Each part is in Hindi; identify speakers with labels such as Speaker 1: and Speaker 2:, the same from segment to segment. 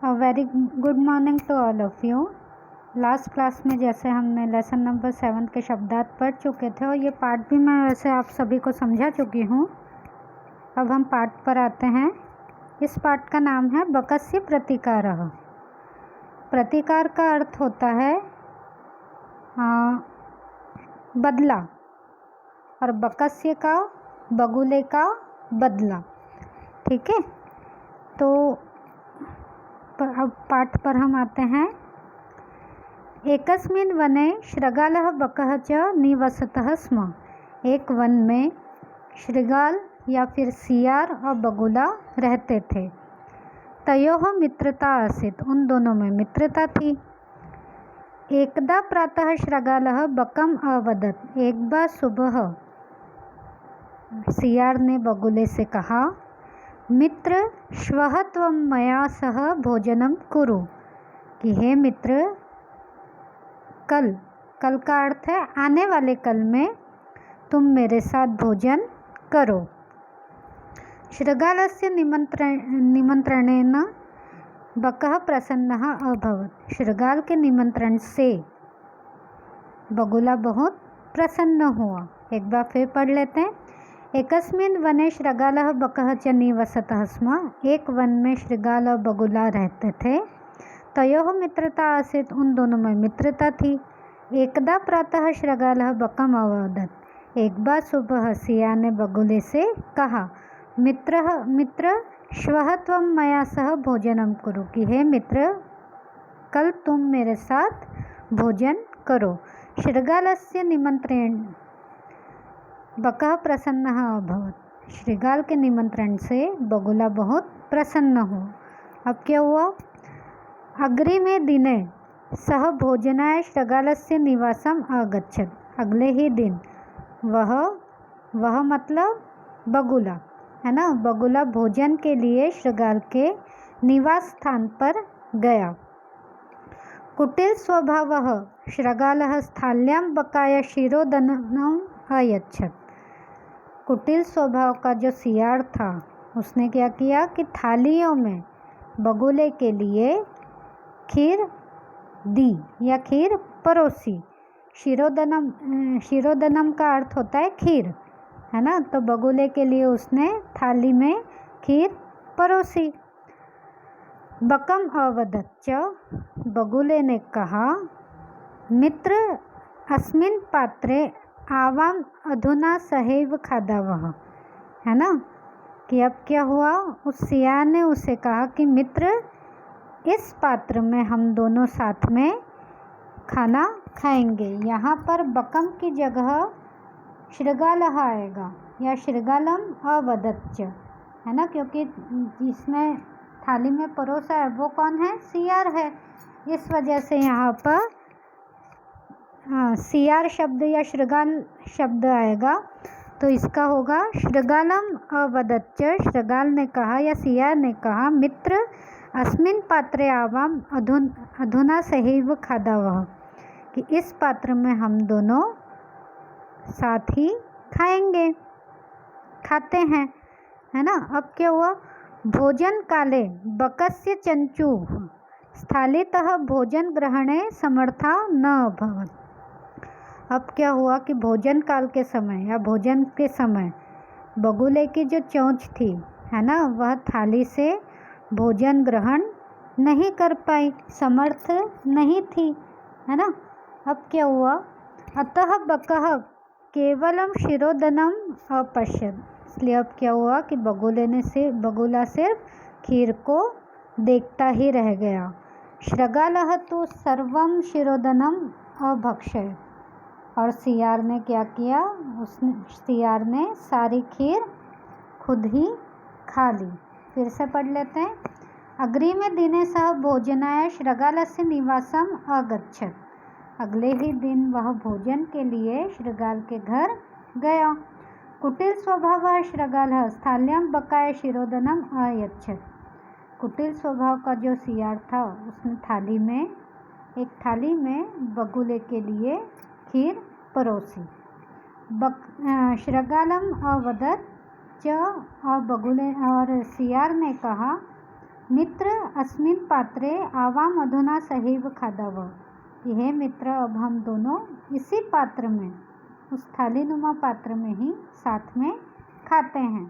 Speaker 1: Very good morning to all of you. Last class में जैसे हमने लेसन नंबर 7 के शब्दार्थ पढ़ चुके थे और ये पार्ट भी मैं वैसे आप सभी को समझा चुकी हूँ। अब हम पार्ट पर आते हैं। इस पार्ट का नाम है बकस्य प्रतिकारः। प्रतिकार का अर्थ होता है बदला और बकस्य का बगुले का बदला। ठीक है, तो अब पाठ पर हम आते हैं। एकस्मिन् वने शृगालः बकः च निवसतः स्म। एक वन में शृगाल या फिर सियार और बगुला रहते थे। तयोः मित्रता आसीत्, उन दोनों में मित्रता थी। एकदा प्रातः शृगालः बकम् अवदत्, एक बार सुबह सियार ने बगुले से कहा, मित्र श्वः त्वं मया सह भोजनं कुरु, कि हे मित्र कल का अर्थ है आने वाले कल में तुम मेरे साथ भोजन करो। शृगालस्य निमंत्रणेन बकः प्रसन्नः अभवत्। शृगाल के निमंत्रण से बगुला बहुत प्रसन्न हुआ। एक बार फिर पढ़ लेते हैं। एकस्मिन् वने शृगालः बकः च निवसतः स्म। एक वन में शृगाल और बगुला रहते थे। तयोः मित्रता आसीत्, उन दोनों में मित्रता थी। एकदा प्रातः शृगालः बकम् अवदत्, एक बार सुबह सियार ने बगुले से कहा, मित्र श्वः त्वं मया सह भोजनं कुरु, कि हे मित्र कल तुम मेरे साथ भोजन करो। शृगालस्य निमंत्रण बकः प्रसन्नः अभवत्। शृगाल के निमंत्रण से बगुला बहुत प्रसन्न हुआ। अब क्या हुआ? अग्रिमे दिने सह भोजनाय शृगालस्य निवासम आगच्छत्। अगले ही दिन वह मतलब बगुला है ना, बगुला भोजन के लिए शृगाल के निवास स्थान पर गया। कुटिल स्वभावः शृगालः स्थाल्यां बकाय क्षीरोदनम् अयच्छत्। कुटिल स्वभाव का जो सियार था उसने क्या किया कि थालियों में बगुले के लिए खीर दी या खीर परोसी। क्षीरोदनम का अर्थ होता है खीर, है ना, तो बगुले के लिए उसने थाली में खीर परोसी। बकम अवदत् च, बगुले ने कहा, मित्र अस्मिन् पात्रे आवाम अधुना सहैव खादावः, है ना, कि अब क्या हुआ? उस सियार ने उसे कहा कि मित्र इस पात्र में हम दोनों साथ में खाना खाएंगे। यहाँ पर बकम की जगह शृगालः आएगा या शृगालम अवदत् च, है ना, क्योंकि जिसने थाली में परोसा है वो कौन है? सियार है। इस वजह से यहाँ पर सियार शब्द या शृगाल शब्द आएगा, तो इसका होगा शृगालम अवदत् च। शृगाल ने कहा या सियार ने कहा, मित्र अस्मिन् पात्रे आवाम अधुना सहैव खादावः, कि इस पात्र में हम दोनों साथ ही खाएंगे, खाते हैं, है ना। अब क्या हुआ? भोजन काले बकस्य चंचुः स्थालितः भोजन ग्रहणे समर्था न अभवत्। अब क्या हुआ कि भोजन काल के समय या भोजन के समय बगुले की जो चोंच थी, है ना, वह थाली से भोजन ग्रहण नहीं कर पाई, समर्थ नहीं थी, है ना। अब क्या हुआ? अतः बकः केवलम क्षीरोदनम अपश्यत्। इसलिए अब क्या हुआ कि बगुला सिर्फ खीर को देखता ही रह गया। शृगालः तु सर्वं क्षीरोदनम अभक्षयत्, और सियार ने क्या किया? सियार ने सारी खीर खुद ही खा ली। फिर से पढ़ लेते हैं। अग्रिमे दिने सह भोजनाय शृगालस्य निवासम अगच्छत्। अगले ही दिन वह भोजन के लिए शृगाल के घर गया। कुटिल स्वभावः शृगालः स्थाल्यां बकाय क्षीरोदनम् अयच्छत्। कुटिल स्वभाव का जो सियार था उसने एक थाली में बगुले के लिए खीर परोसी। शृगालम अवदत् च, और बगुले और सियार ने कहा, मित्र अस्मिन् पात्रे आवाम अधुना सहैव खादाव, हे मित्र अब हम दोनों इसी पात्र में, उस थालीनुमा पात्र में ही साथ में खाते हैं।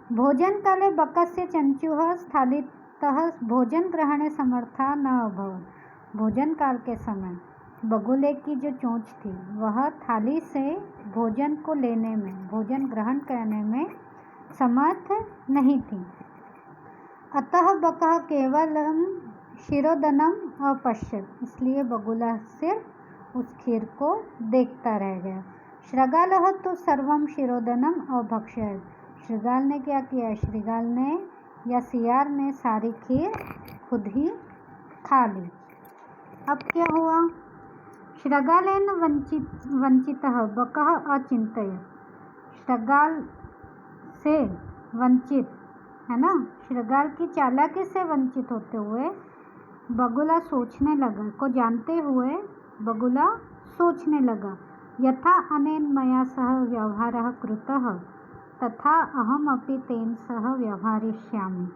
Speaker 1: भोजन काले बकस्य चंचुः स्थालितः भोजन ग्रहणे समर्था न अभवत्। भोजन काल के समय बगुले की जो चोंच थी वह थाली से भोजन को लेने में, भोजन ग्रहण करने में समर्थ नहीं थी। अतः बकः केवलम शिरोदनम अपश्यत, इसलिए बगुला सिर्फ उस खीर को देखता रह गया। श्रगालः तो सर्वम शिरोदनम अभक्षयत, श्रृगाल ने क्या किया, श्रृगाल ने या सियार ने सारी खीर खुद ही खा ली। अब क्या हुआ, श्रगालेन वंचितः बकः अचिंतयत्, श्रगाल से वंचित है ना, श्रगाल की चालाकी से वंचित होते हुए बगुला सोचने लगा, को जानते हुए बगुला सोचने लगा, यथा अनेन मया सह व्यवहारः कृतः तथा अहम अपि तेन सह व्यवहारिष्यामि।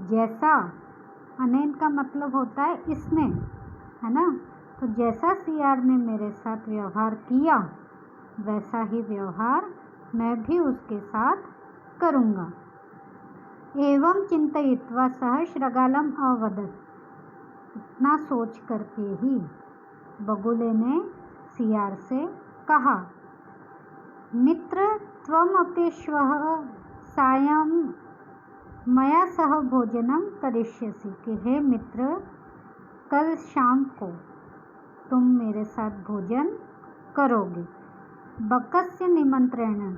Speaker 1: जैसा, अनेन का मतलब होता है इसने, है ना, तो जैसा सियार ने मेरे साथ व्यवहार किया वैसा ही व्यवहार मैं भी उसके साथ करूँगा। एवं चिंतयित्वा सह श्रगालम अवदत्, इतना सोच करके ही बगुले ने सियार से कहा, मित्र त्वमपि श्वः सायं मया सह भोजनम करिष्यसि, कि हे मित्र कल शाम को तुम मेरे साथ भोजन करोगे। बकस्य निमंत्रण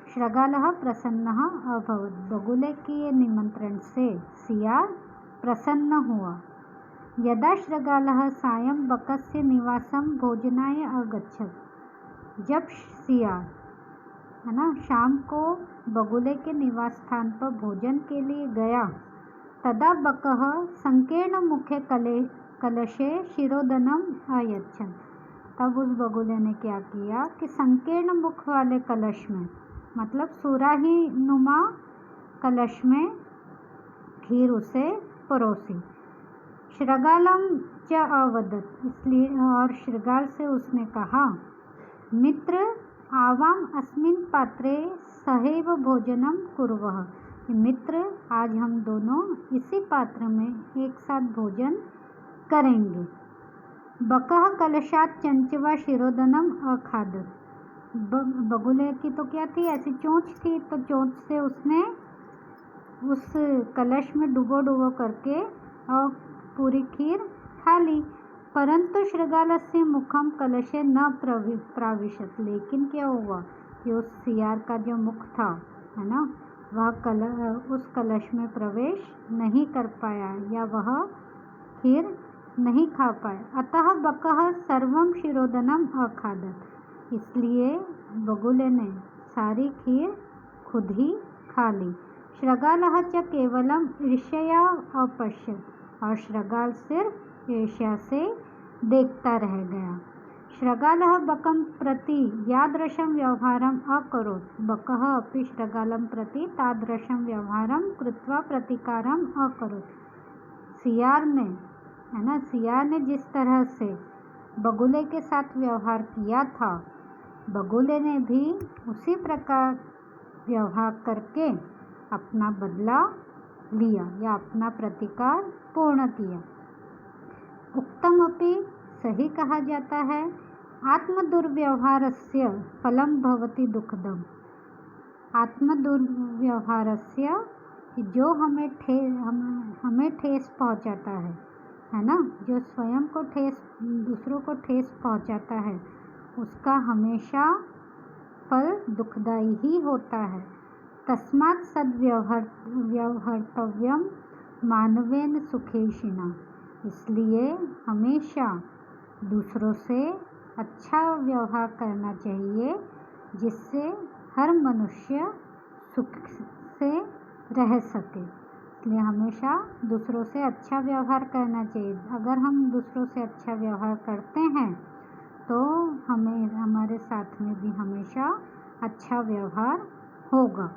Speaker 1: श्रगालः प्रसन्नः अभवत्, बगुले के निमंत्रण से सियार प्रसन्न हुआ। यदा श्रगालः सायं बकस्य निवासं भोजनाय अगच्छत्, जब सियार, है ना, शाम को बगुले के निवास स्थान पर भोजन के लिए गया, तदा बकः संकीर्ण मुखे कलशे शिरोदनम अयच्छन्, तब उस बगुले ने क्या किया कि संकीर्ण मुख वाले कलश में, मतलब सुराही नुमा कलश में खीर उसे परोसी। श्रगालम च अवदत्, इसलिए और श्रगाल से उसने कहा, मित्र आवाम अस्मिन् पात्रे सहैव भोजनम कुर्वः, मित्र आज हम दोनों इसी पात्र में एक साथ भोजन करेंगे। बकः कलशात् चंचवा शिरोदनम अखादत्, बगुले की तो क्या थी, ऐसी चोंच थी, तो चोंच से उसने उस कलश में डुबो करके और पूरी खीर खा ली। परंतु श्रगालस्य मुखम कलशे न प्राविशत, लेकिन क्या हुआ कि उस सियार का जो मुख था, है ना, वह उस कलश में प्रवेश नहीं कर पाया या वह खीर नहीं खा पाया। अतः बकः सर्वम शिरोदनम अखादत्, इसलिए बगुले ने सारी खीर खुद ही खा ली। श्रगालः च केवलम ईर्ष्यया अपश्यत्, और श्रगाल सिर्फ ईर्ष्या से देखता रह गया। श्रगालः बकं प्रति यादृशं व्यवहारम् अकरोत्, बकः अपि श्रगालं प्रति तादृशं व्यवहारं कृत्वा प्रतिकारम् अकरोत्, सियार ने, है ना, सियार ने जिस तरह से बगुले के साथ व्यवहार किया था, बगुले ने भी उसी प्रकार व्यवहार करके अपना बदला लिया या अपना प्रतिकार पूर्ण किया। उक्तम अपि, सही कहा जाता है, आत्म दुर्व्यवहारस्य फलम भवति दुःखदम, आत्म दुर्व्यवहारस्य, जो हमें ठेस पहुंचाता है ना, जो स्वयं को ठेस, दूसरों को ठेस पहुंचाता है, उसका हमेशा फल दुखदायी ही होता है। तस्मात् सद्व्यवहर्तव्यम मानवेन सुखेशिना, इसलिए हमेशा दूसरों से अच्छा व्यवहार करना चाहिए, जिससे हर मनुष्य सुख से रह सके। इसलिए हमेशा दूसरों से अच्छा व्यवहार करना चाहिए। अगर हम दूसरों से अच्छा व्यवहार करते हैं तो हमें, हमारे साथ में भी हमेशा अच्छा व्यवहार होगा।